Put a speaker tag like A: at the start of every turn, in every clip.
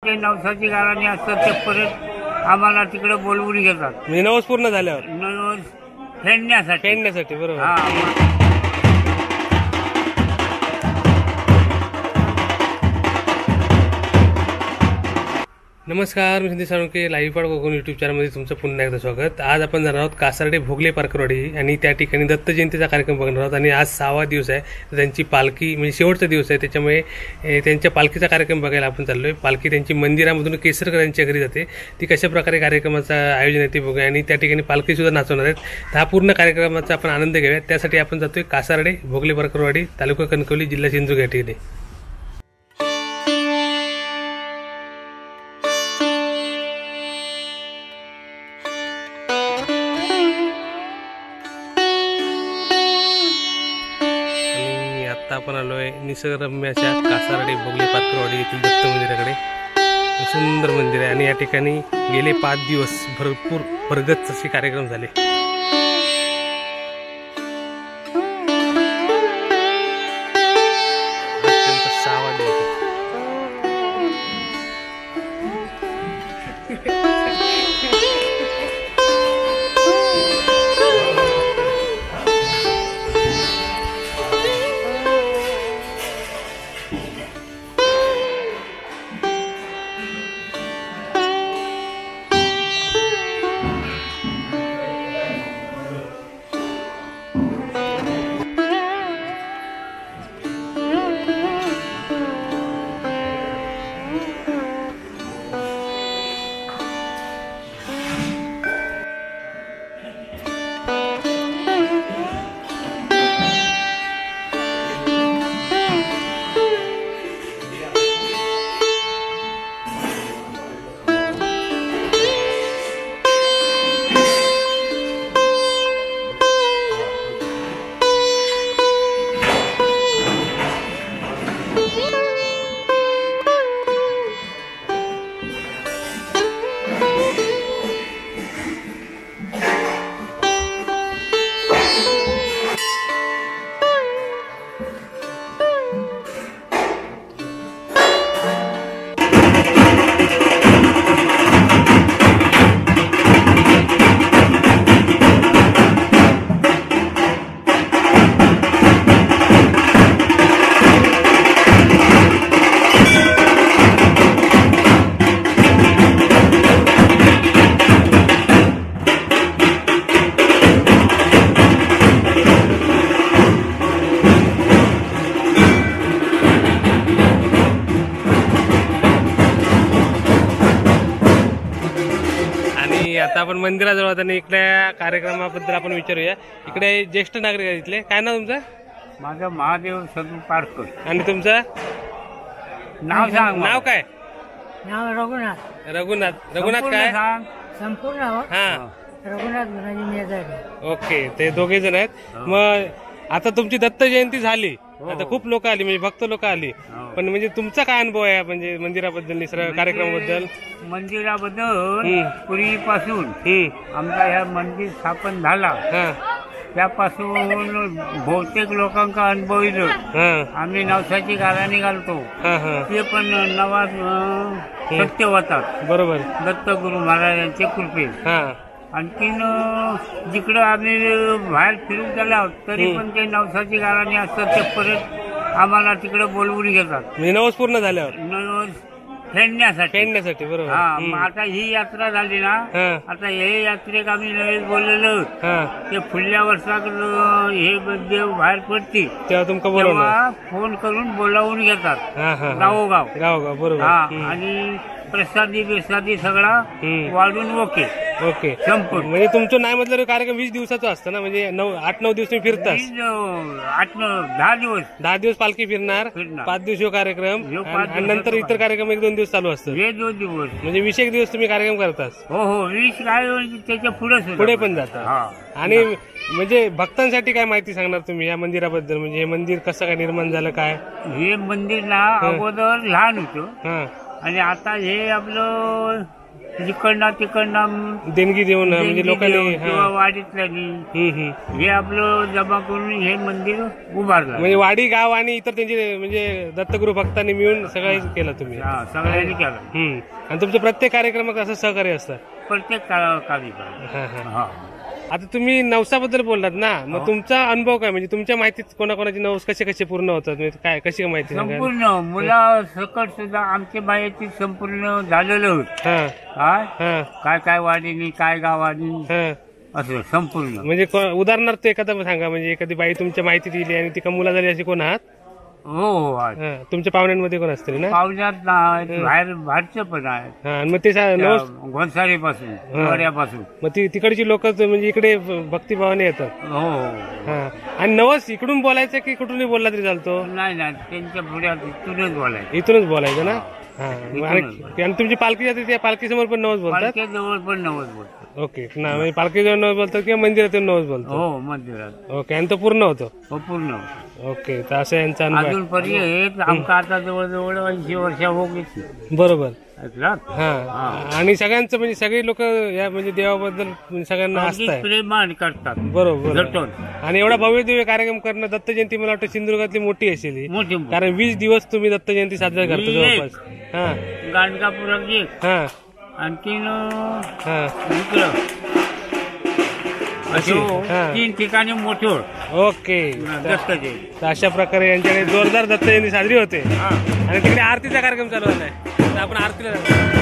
A: ते नवसाची गाणी असतात ते परत आम्हाला तिकडे बोलवून घेतात.
B: म्हणजे नवस पूर्ण झाल्यावर
A: नवस फेडण्यासाठी.
B: बरोबर.
A: हा.
B: नमस्कार, मी संदेश साळुंखे लाईव्ह पाड कोकण यूट्यूब चॅनलमध्ये तुमचं पुन्हा एकदा स्वागत. आज आपण जाणार आहोत कासार्डे भोगले पारकरवाडी आणि त्या ठिकाणी दत्त जयंतीचा कार्यक्रम बघणार आहोत. आणि आज 6वा दिवस आहे, त्यांची पालखी म्हणजे शेवटचा दिवस आहे, त्याच्यामुळे त्यांच्या पालखीचा कार्यक्रम बघायला आपण चाललोय. पालखी त्यांची मंदिरामधून केसरकर यांच्या घरी जाते. ती कशा प्रकारे कार्यक्रमाचं आयोजन आहे ते बघूया आणि त्या ठिकाणी पालखी सुद्धा नाचवणार आहेत. तर हा पूर्ण कार्यक्रमाचा आपण आनंद घेऊया. त्यासाठी आपण जातोय कासार्डे भोगले पारकरवाडी, तालुका कणकवली, जिल्हा सिंधुदुर्ग या ठिकाणी. आपण आलोय निसर्गरम्याच्या कासार्डे भोगले पारकरवाडी येथील दत्त मंदिराकडे. सुंदर मंदिर आहे आणि या ठिकाणी गेले 5 दिवस भरपूर भरगच्च असे कार्यक्रम झाले. अत्यंत 6वा दिवस. आता आपण मंदिराजवळ आहोत आणि इकडल्या कार्यक्रमाबद्दल आपण विचारूया. इकडे ज्येष्ठ नागरिक आहेत इथले. काय नाव तुमचं?
A: माझं महादेव सदू पारकर.
B: आणि तुमचं
A: नाव सांग.
B: नाव काय?
C: नाव रघुनाथ.
B: रघुनाथ काय?
C: संपूर्ण
B: हा,
C: रघुनाथ गुणाजी मेजाडे.
B: ओके, ते दोघे जण आहेत. मग आता तुमची दत्त जयंती झाली, आता खूप लोक आली, म्हणजे भक्त लोक आली, पण म्हणजे तुमचा काय अनुभव आहे म्हणजे मंदिराबद्दल, निसर्ग कार्यक्रमाबद्दल?
A: मंदिराबद्दल पूर्वीपासून आमचा ह्या मंदिर स्थापन झाला त्यापासून बहुतेक लोकांचा अनुभव येतो. आम्ही नवसाची गाणी घालतो, ते पण नवाज सत्य होतात.
B: बरोबर.
A: दत्तगुरु महाराजांचे कृपे. आणखीन जिकडं आम्ही बाहेर फिरून गेलो तरी पण ते नवसाची गाणी असतात ते परत आम्हाला तिकडे बोलवून घेतात.
B: म्हणजे नवस पूर्ण झाल्यावर
A: नवस फेडण्यासाठी.
B: बरोबर.
A: हा, मग आता ही यात्रा झाली ना, आता हे यात्रेक आम्ही नवीन बोललेलो ते पुढल्या वर्षात हे देव बाहेर पडतील
B: तेव्हा तुमका बोलवणार,
A: फोन करून बोलावून घेतात गावोगाव.
B: बरोबर.
A: आणि प्रसादी सगळा वाढून ओके संपूर्ण.
B: म्हणजे तुमचं नाही म्हटलं कार्यक्रम 20 दिवसाचा असतं ना, म्हणजे 8-9 दिवस तुम्ही फिरतास. 10 दिवस पालखी फिरणार, 5 दिवस ह्यो कार्यक्रम, आणि नंतर इतर कार्यक्रम 1-2 दिवस चालू असतात.
A: 2 दिवस
B: म्हणजे 20 दिवस तुम्ही कार्यक्रम करतास.
A: हो 20 काय त्याच्या पुढे
B: पण जातात. आणि म्हणजे भक्तांसाठी काय माहिती सांगणार तुम्ही या मंदिराबद्दल? म्हणजे हे मंदिर कसं काय निर्माण झालं, काय?
A: हे मंदिर ना अगोदर लहान होतं आणि आता हे आपलं जिकडनं तिकडनं
B: देणगी देऊन म्हणजे
A: देणगी
B: लोकांनी
A: देऊन
B: हा.
A: किंवा वाडीतल्यानी हे आपलं जमा करून हे मंदिर उभारलं.
B: म्हणजे वाडी गाव आणि इतर त्यांचे म्हणजे दत्तगुरू भक्तांनी मिळून सगळं केलं तुम्ही.
A: हा, सगळ्यांनी केलं.
B: आणि तुमचं प्रत्येक कार्यक्रमात असं सहकार्य असतं.
A: प्रत्येक कार्यक्रम.
B: हा, हा.
A: हा.
B: आता तुम्ही नवसाबद्दल बोललात ना, मग तुमचा अनुभव काय म्हणजे तुमच्या माहितीत कोणाकोणाची नवस कसे कसे पूर्ण होतात म्हणजे काय कशी माहिती सांगा?
A: संपूर्ण मुला सकट सुद्धा आमच्या बायाची संपूर्ण झालेलं होतं.
B: हा
A: काय
B: हा
A: काय काय वाडीनी काय गावानी
B: हा.
A: असं संपूर्ण.
B: म्हणजे उदाहरणार्थ एखादं सांगा म्हणजे एखादी बाई तुमच्या माहितीत येईल आणि ती मुला झाली अशी कोण आहात?
A: हो हो आहे.
B: हा, तुमच्या पाहुण्यांमध्ये कोण असतील ना?
A: पाहुण्यात नाही बाहेरचं पण आहे.
B: हा, आणि मग ते नवस
A: घोणसारीपासून वाड्यापासून.
B: मग तिकडची लोक म्हणजे इकडे भक्तिभावाने येतात.
A: हो हो.
B: हा, आणि नवस इकडून बोलायचं की कुठूनही बोलला तरी चालतो?
A: नाही नाही त्यांच्या पुढ्यात इथूनच बोलायचं.
B: इथूनच बोलायचं ना. हा, आणि तुमची पालखी जाते त्या पालखीसमोर पण नवस बोलतात?
A: जवळ पण नवस बोलतो.
B: ओके ना, म्हणजे पालखीजवळ नवस बोलतात किंवा मंदिरातून नवस बोलतो?
A: हो मंदिरात.
B: ओके, आणि तो पूर्ण होतो?
A: हो पूर्ण.
B: ओके, तर असं यांचा अनुभव
A: अजून पर्यंत आमका आता जवळजवळ 80 वर्ष हो घेतली.
B: बरोबर.
A: ऐकला?
B: हा, आणि सगळ्यांचं म्हणजे सगळी लोक या म्हणजे देवाबद्दल सगळ्यांना असतात
A: प्रेमान करतात.
B: बरोबर.
A: झटून.
B: आणि एवढा भव्य दिव्य कार्यक्रम करणं दत्त जयंती मला वाटतं सिंधुदुर्गातली मोठी असेल ही.
A: मोठी
B: कारण 20 दिवस तुम्ही दत्त जयंती साजरा करता जवळपास. हा
A: गाणगापुरात एक
B: हा
A: आणखीन
B: हा.
A: इकडं
B: अशी, हा.
A: 3 ठिकाणी मोठे
B: ओके,
A: दत्त जयंती.
B: तर अशा प्रकारे यांच्याकडे जोरदार दत्त जयंती साजरी होते. आणि तिकडे आरतीचा कार्यक्रम चालू झालाय, तर आपण आरतीला जाऊ.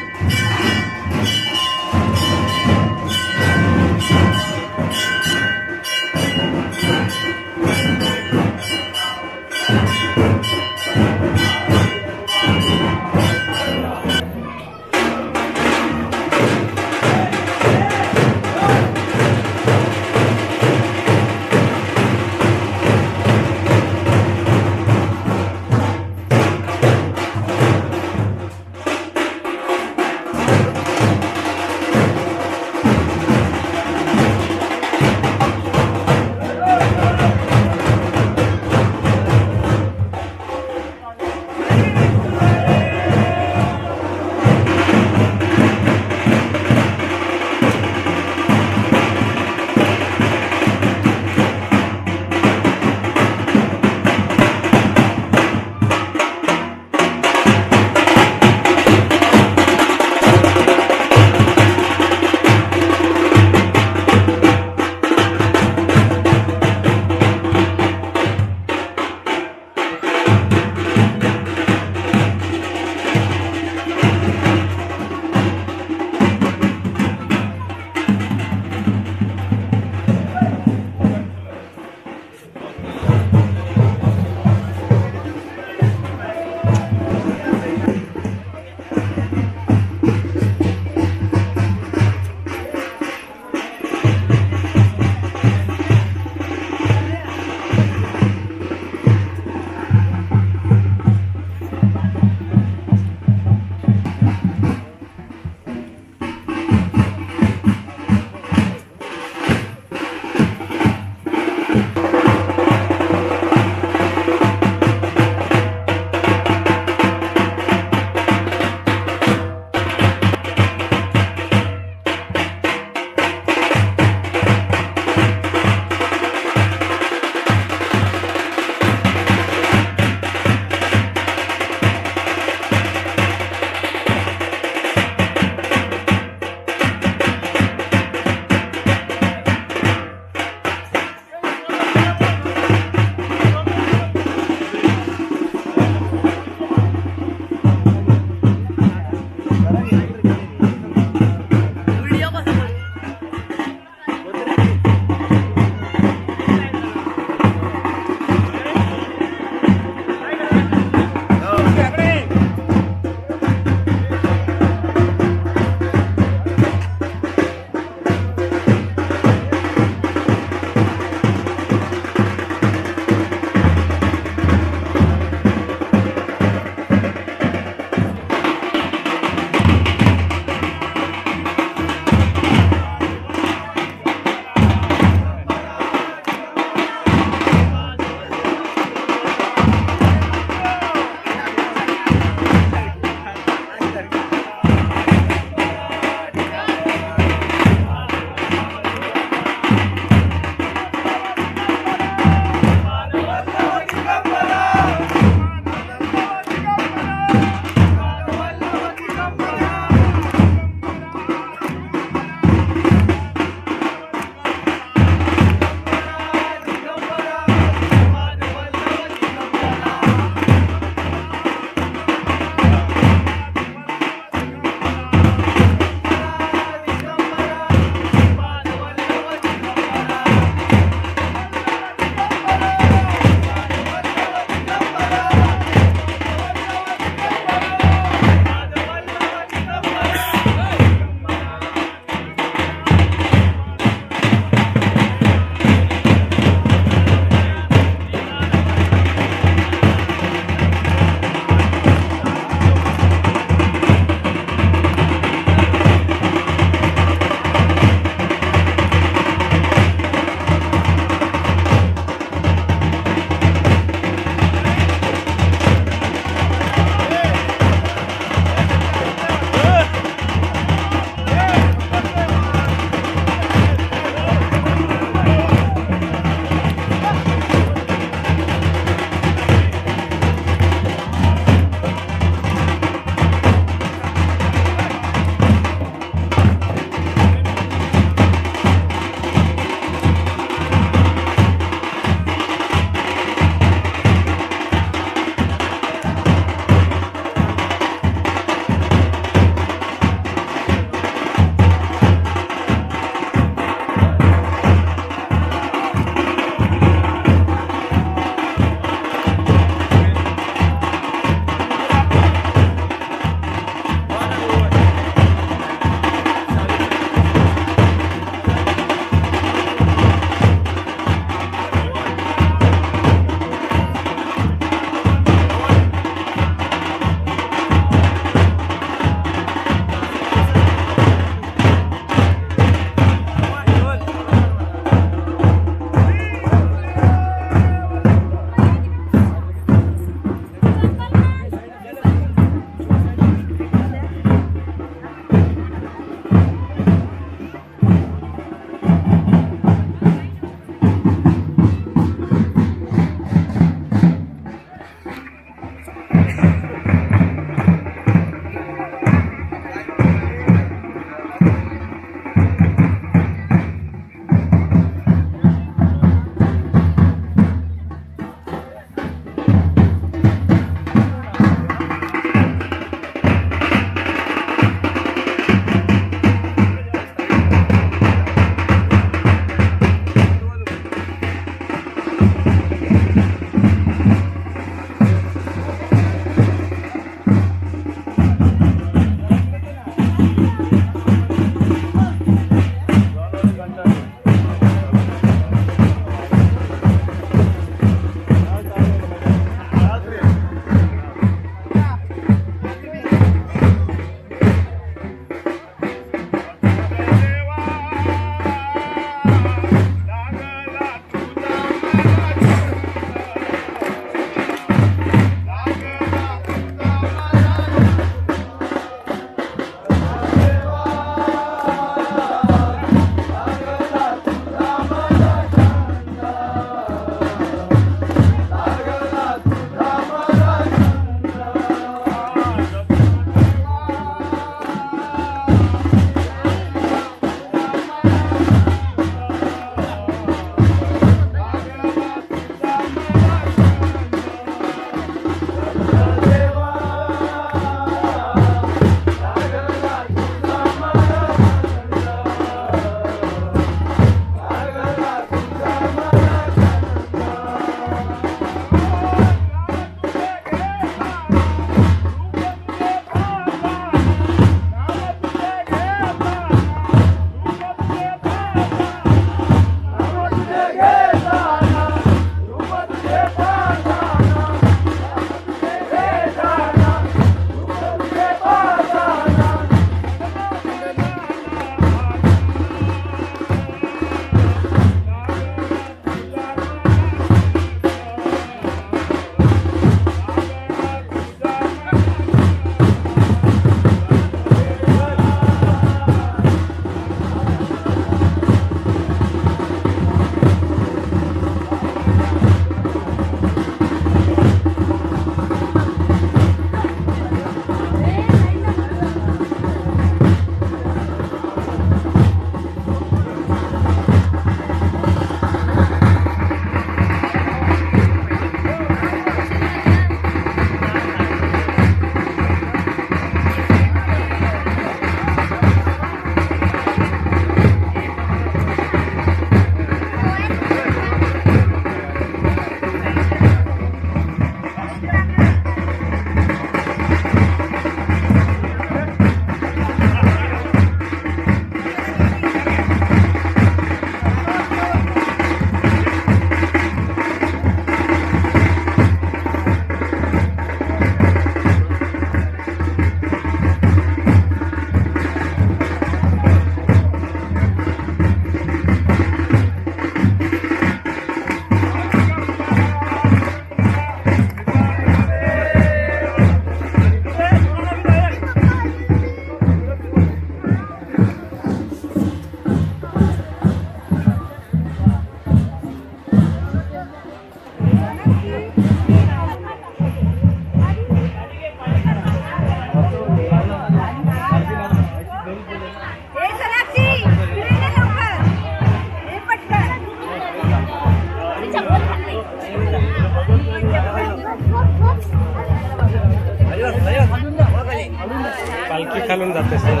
B: जातात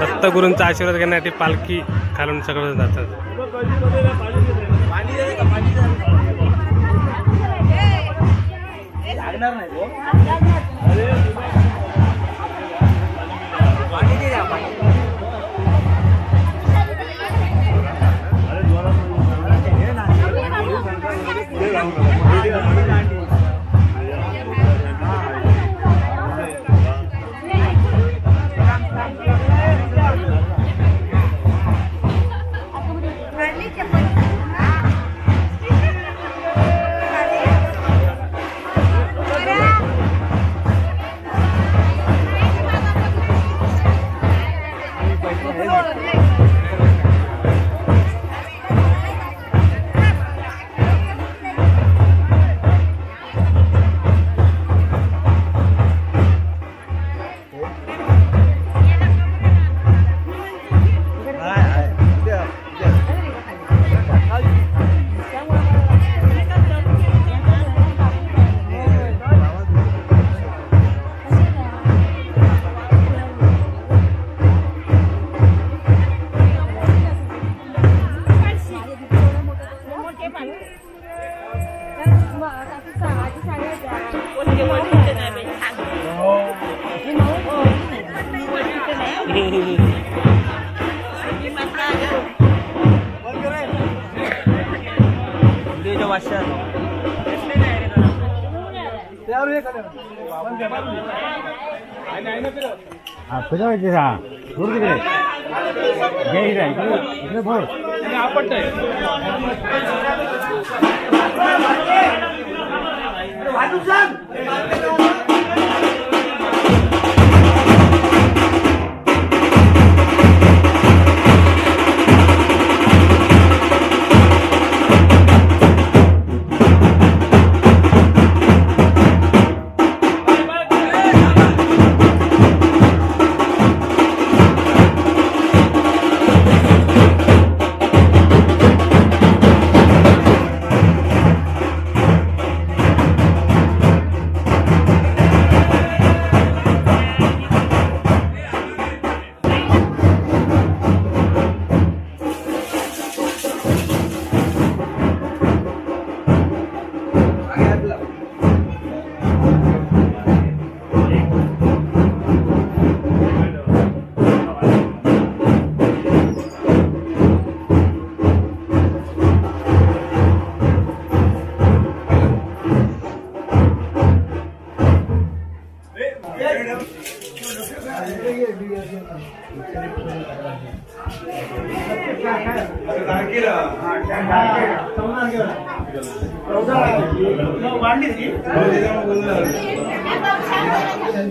B: दत्तगुरूंचा आशीर्वाद घेण्यासाठी पालखी घालून सगळं जातात.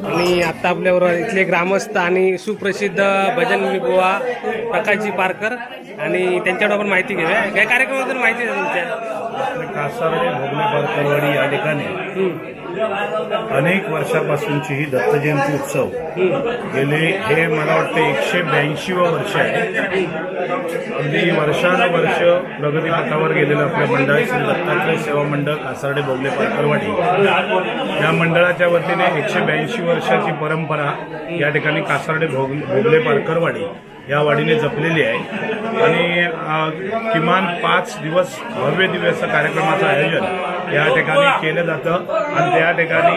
B: आणि आता आपल्याबरोबर इथले ग्रामस्थ आणि सुप्रसिद्ध भजन बुवा प्रकाशजी पारकर आणि त्यांच्याकडे आपण माहिती घेऊया. काय कार्यक्रमाबद्दल माहिती आहे तुमच्या?
D: कासार्डे भोगले पारकरवाडी या ठिकाणी अनेक वर्षापासूनची ही दत्त जयंती उत्सव गेले हे मला वाटतं 182वं वर्ष आहे. अगदी वर्षानुवर्ष प्रगतीपथावर गेलेलं आपल्या मंडळ श्री दत्तात्रय सेवा मंडळ कासार्डे भोगले पारकरवाडी या मंडळाच्या वतीने 182 वर्षाची परंपरा या ठिकाणी कासार्डे भोगले पारकरवाडी या वाडीने जपलेली आहे. आणि किमान 5 दिवस भव्य दिव्य कार्यक्रमाचं आयोजन या ठिकाणी केलं जातं. आणि त्या ठिकाणी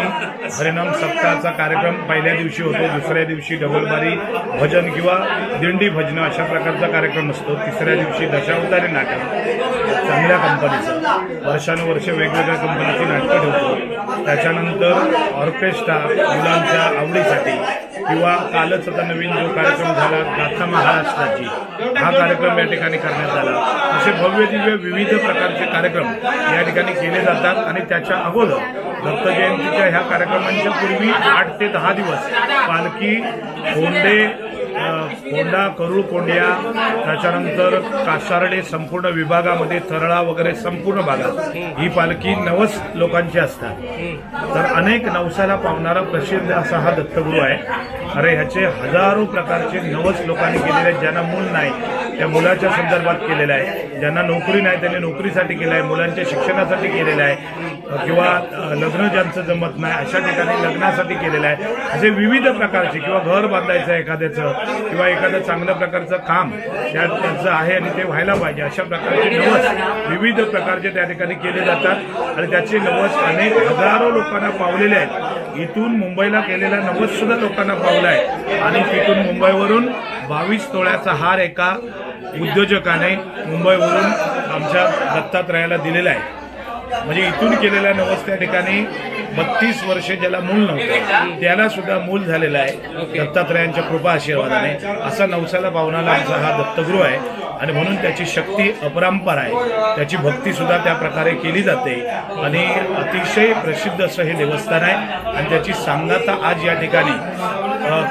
D: हरिनाम सप्ताहाचा कार्यक्रम पहिल्या दिवशी होतो, दुसऱ्या दिवशी डबलबारी भजन किंवा दिंडी भजन अशा प्रकारचा कार्यक्रम असतो. तिसऱ्या दिवशी दशावतारी नाटक चांगल्या कंपनीचं वर्षानुवर्ष वेगवेगळ्या कंपनीची नाटकं ठेवतो. त्याच्यानंतर ऑर्केस्ट्रा मुलांच्या आवडीसाठी किंवा कालच आता नवीन जो कार्यक्रम झाला गाथा महाराष्ट्राची हा कार्यक्रम या ठिकाणी करण्यात आला. असे भव्य दिव्य विविध प्रकारचे कार्यक्रम या ठिकाणी केले जातात. आणि त्याच्या अगोदर दत्त जयंतीच्या ह्या कार्यक्रमांच्या पूर्वी 8 ते 10 दिवस पालखी कोंडा करूळ कोंड्या त्याच्यानंतर कासार्डे संपूर्ण विभागामध्ये तरळा वगैरे संपूर्ण भागात ही पालखी 90 लोकांची असतात. तर अनेक नवसाला पावणारा प्रसिद्ध असा हा दत्तगुरू आहे. अरे ह्याचे हजारो प्रकारचे 90 लोकांनी केलेले आहेत. ज्यांना मूल नाही त्या मुलाच्या संदर्भात केलेलं आहे, ज्यांना नोकरी नाही त्यांनी नोकरीसाठी केलं आहे, मुलांच्या शिक्षणासाठी केलेलं आहे. किंवा लग्न ज्यांचं जमत नाही अशा ठिकाणी लग्नासाठी केलेलं आहे. असे विविध प्रकारचे किंवा घर बांधायचं आहे एखाद्याचं किंवा एखादं चांगल्या प्रकारचं काम त्यांचं आहे आणि ते व्हायला पाहिजे अशा प्रकारचे नवस विविध प्रकारचे त्या ठिकाणी केले जातात आणि त्याचे नवस अनेक हजारो लोकांना पावलेले आहेत. इथून मुंबईला केलेला नवस सुद्धा लोकांना पावला आहे आणि तिथून मुंबईवरून 22 तोळ्याचा हार एका उद्योजकाने मुंबईवरून आमच्या दत्तात्रयाला दिलेला आहे. म्हणजे इथून केलेला नवस त्या ठिकाणी 32 वर्षे ज्याला मूल नव्हतं त्याला सुद्धा मूल झालेलं आहे दत्तात्रयांच्या कृपा आशीर्वादाने. असा नवसाला पावणारा आमचा हा दत्तगृह आहे आणि म्हणून त्याची शक्ती अपरंपार आहे. त्याची भक्ती सुद्धा त्या प्रकारे केली जाते आणि अतिशय प्रसिद्ध असं हे देवस्थान आहे आणि त्याची सांगता आज या ठिकाणी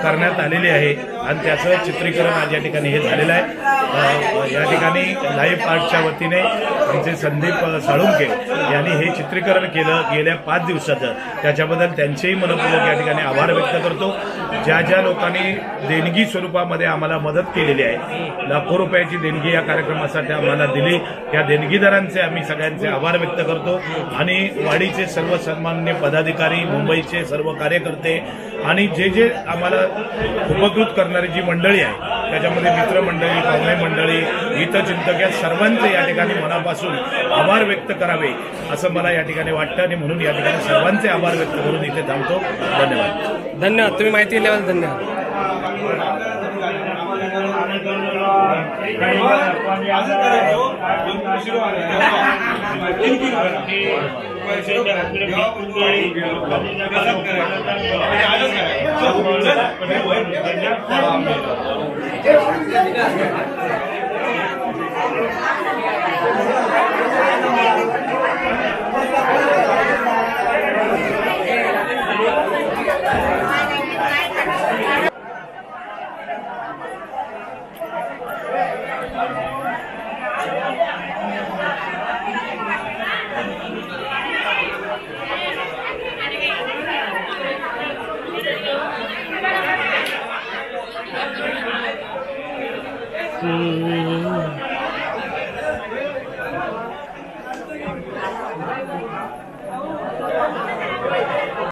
D: करण्यात आलेली आहे आणि त्याचं चित्रीकरण आज या ठिकाणी हे झालेलं आहे. या ठिकाणी लाईव्ह आर्टच्या वतीने आमचे संदीप साळुंके यांनी हे चित्रीकरण केलं गेल्या 5 दिवसाचं. त्याच्याबद्दल त्यांचेही मनपूर्वक या ठिकाणी आभार व्यक्त करतो. ज्या ज्या लोकांनी देणगी स्वरूपामध्ये आम्हाला मदत केलेली आहे, लाखो रुपयाची देणगी या कार्यक्रमासाठी आम्हाला दिली, त्या देणगीदारांचे आम्ही सगळ्यांचे आभार व्यक्त करतो. आणि वाडीचे सर्व सन्माननीय पदाधिकारी, मुंबईचे सर्व कार्यकर्ते आणि जे जे आम्हाला उपकृत करणारी जी मंडळी आहे त्याच्यामध्ये मित्रमंडळी, पाहुणे मंडळी, हितचिंतक या सर्वांचे या ठिकाणी मनापासून आभार व्यक्त करावे असं मला या ठिकाणी वाटतं आणि म्हणून या ठिकाणी सर्वांचे आभार व्यक्त करून इथे थांबतो. धन्यवाद.
B: धन्यवाद. तुम्ही माहिती दिल्याबद्दल धन्यवाद.
A: Thank you.